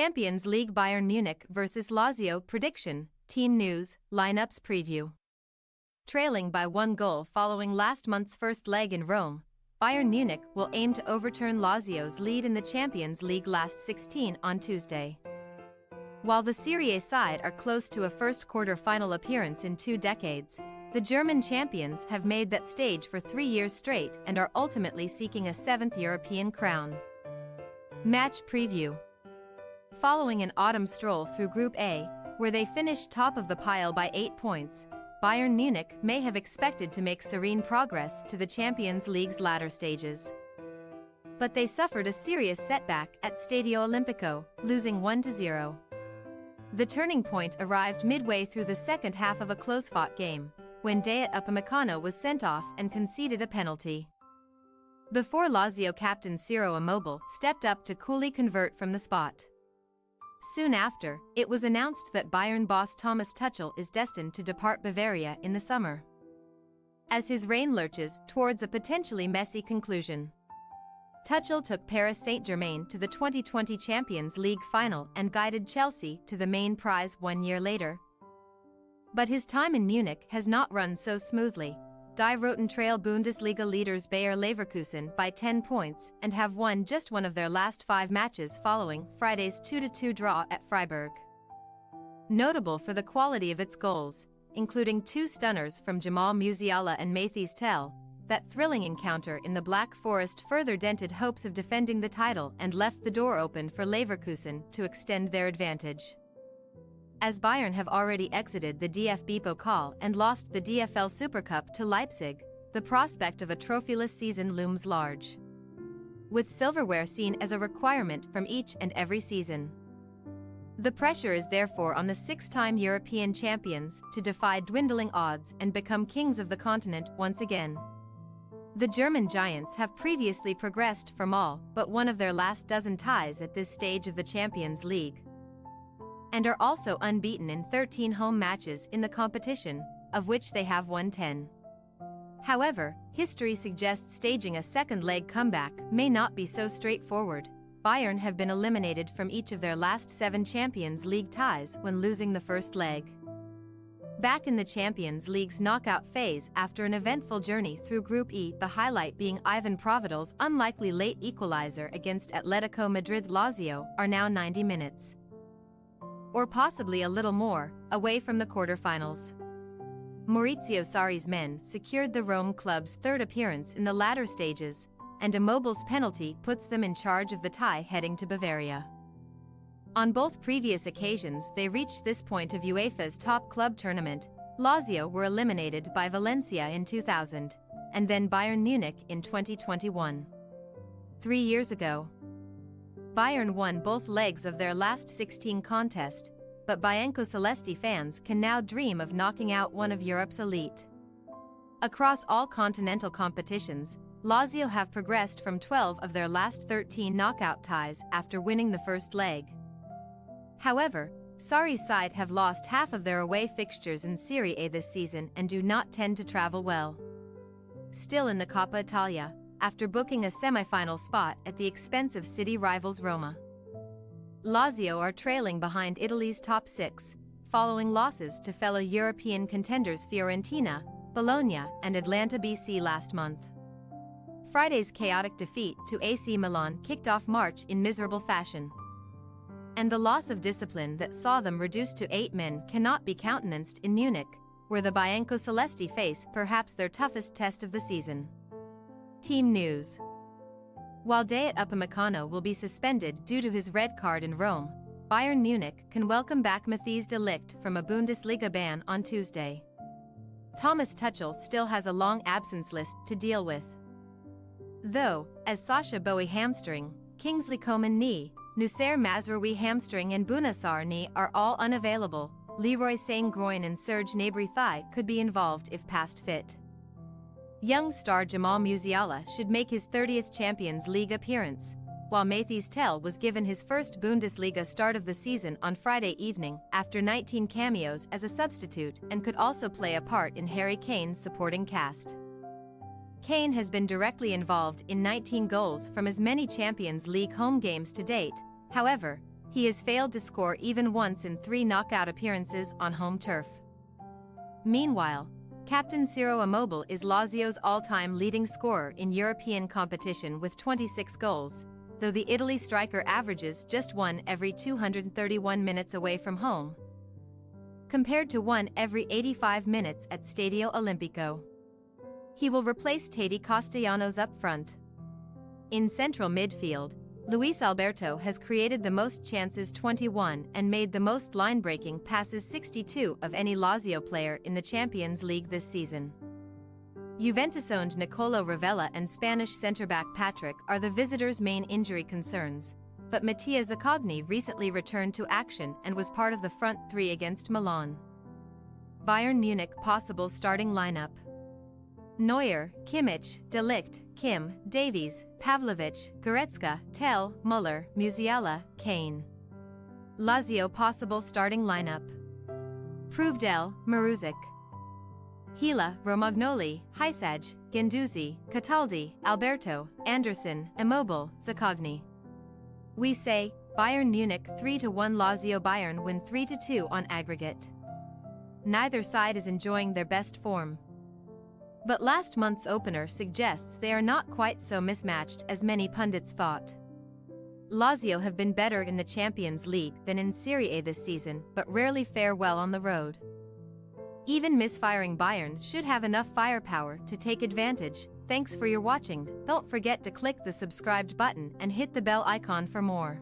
Champions League Bayern Munich vs Lazio prediction, team news, lineups preview. Trailing by 1 goal following last month's first leg in Rome, Bayern Munich will aim to overturn Lazio's lead in the Champions League last 16 on Tuesday. While the Serie A side are close to a first quarter-final appearance in 2 decades, the German champions have made that stage for 3 years straight and are ultimately seeking a 7th European crown. Match preview. Following an autumn stroll through Group A, where they finished top of the pile by 8 points, Bayern Munich may have expected to make serene progress to the Champions League's latter stages. But they suffered a serious setback at Stadio Olimpico, losing 1-0. The turning point arrived midway through the second half of a close-fought game, when Dayot Upamecano was sent off and conceded a penalty. Before Lazio captain Ciro Immobile stepped up to coolly convert from the spot. Soon after, it was announced that Bayern boss Thomas Tuchel is destined to depart Bavaria in the summer, as his reign lurches towards a potentially messy conclusion. Tuchel took Paris Saint-Germain to the 2020 Champions League final and guided Chelsea to the main prize 1 year later. But his time in Munich has not run so smoothly. Die Roten trail Bundesliga leaders Bayer Leverkusen by 10 points and have won just one of their last 5 matches following Friday's 2-2 draw at Freiburg. Notable for the quality of its goals, including 2 stunners from Jamal Musiala and Mathys Tel, that thrilling encounter in the Black Forest further dented hopes of defending the title and left the door open for Leverkusen to extend their advantage. As Bayern have already exited the DFB Pokal and lost the DFL Super Cup to Leipzig, the prospect of a trophyless season looms large, with silverware seen as a requirement from each and every season. The pressure is therefore on the 6-time European champions to defy dwindling odds and become kings of the continent once again. The German giants have previously progressed from all but one of their last dozen ties at this stage of the Champions League, and are also unbeaten in 13 home matches in the competition, of which they have won 10. However, history suggests staging a second-leg comeback may not be so straightforward. Bayern have been eliminated from each of their last 7 Champions League ties when losing the first leg. Back in the Champions League's knockout phase after an eventful journey through Group E, the highlight being Ivan Provedal's unlikely late equalizer against Atletico Madrid. Lazio are now 90 minutes, or possibly a little more, away from the quarter-finals. Maurizio Sarri's men secured the Rome club's 3rd appearance in the latter stages, and Immobile's penalty puts them in charge of the tie heading to Bavaria. On both previous occasions they reached this point of UEFA's top club tournament. Lazio were eliminated by Valencia in 2000, and then Bayern Munich in 2021. 3 years ago, Bayern won both legs of their last 16 contest, but Bianco-Celesti fans can now dream of knocking out one of Europe's elite. Across all continental competitions, Lazio have progressed from 12 of their last 13 knockout ties after winning the first leg. However, Sarri's side have lost half of their away fixtures in Serie A this season and do not tend to travel well. Still in the Coppa Italia, after booking a semi-final spot at the expense of city rivals Roma, Lazio are trailing behind Italy's top 6, following losses to fellow European contenders Fiorentina, Bologna and Atalanta BC last month. Friday's chaotic defeat to AC Milan kicked off March in miserable fashion, and the loss of discipline that saw them reduced to 8 men cannot be countenanced in Munich, where the Bianco-Celesti face perhaps their toughest test of the season. Team news. While Dayot Upamecano will be suspended due to his red card in Rome, Bayern Munich can welcome back Matthijs de Ligt from a Bundesliga ban on Tuesday. Thomas Tuchel still has a long absence list to deal with, though, as Sacha Boey hamstring, Kingsley Coman knee, Nussair Mazraoui hamstring and Bouna Sarr knee are all unavailable. Leroy Sane groin and Serge Gnabry thigh could be involved if past fit. Young star Jamal Musiala should make his 30th Champions League appearance, while Mathys Tel was given his first Bundesliga start of the season on Friday evening after 19 cameos as a substitute and could also play a part in Harry Kane's supporting cast. Kane has been directly involved in 19 goals from as many Champions League home games to date. However, He has failed to score even once in 3 knockout appearances on home turf. Meanwhile, Captain Ciro Immobile is Lazio's all-time leading scorer in European competition with 26 goals, though the Italy striker averages just 1 every 231 minutes away from home, compared to 1 every 85 minutes at Stadio Olimpico. He will replace Tati Castellanos up front. In central midfield, Luis Alberto has created the most chances 21 and made the most line-breaking passes 62 of any Lazio player in the Champions League this season. Juventus-owned Nicolo Ravella and Spanish centre-back Patrick are the visitors' main injury concerns, but Mattia Zaccagni recently returned to action and was part of the front three against Milan. Bayern Munich possible starting lineup: Neuer, Kimmich, De Ligt, Kim, Davies, Pavlovic, Goretzka, Tell, Muller, Musiala, Kane. Lazio possible starting lineup: Pruvdel, Maruzic, Gila, Romagnoli, Hysaj, Guendouzi, Cataldi, Alberto, Anderson, Immobile, Zaccagni. We say, Bayern Munich 3-1 Lazio. Bayern win 3-2 on aggregate. Neither side is enjoying their best form, but last month's opener suggests they are not quite so mismatched as many pundits thought. Lazio have been better in the Champions League than in Serie A this season, but rarely fare well on the road. Even misfiring Bayern should have enough firepower to take advantage. Thanks for your watching. Don't forget to click the subscribed button and hit the bell icon for more.